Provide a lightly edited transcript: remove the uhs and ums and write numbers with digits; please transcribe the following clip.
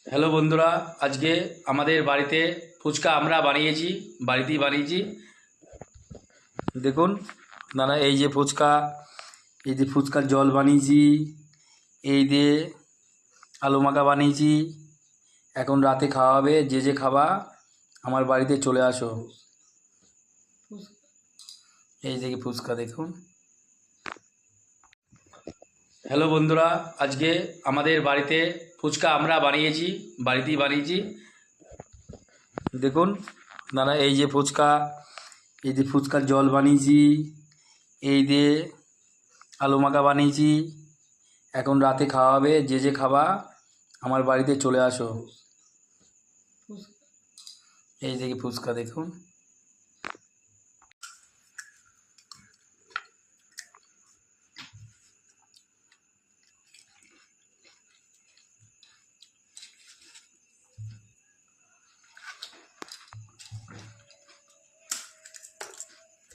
Hello বন্ধুরা, আজকে আমাদের বাড়িতে ফুচকা আমরা বাড়িতেই বানিয়েছি। দেখুন দাদা, এই যে ফুচকা, এই যে ফুচকার জল বানিয়েছি, এই দিয়ে আলু মাখা বানিয়েছি। এখন রাতে খাওয়া হবে। যে যে খাবা আমার বাড়িতে চলে আসো। এই যে ফুচকা দেখুন। হ্যালো বন্ধুরা, আজকে আমাদের বাড়িতে ফুচকা আমরা বাড়িতেই বানিয়েছি। দেখুন দাদা, এই যে ফুচকা, এই যে ফুচকার জল বানিয়েছি, এই দিয়ে আলু মাখা বানিয়েছি। এখন রাতে খাওয়া হবে। যে যে খাবা আমার বাড়িতে চলে আসো। এই যে ফুচকা দেখুন।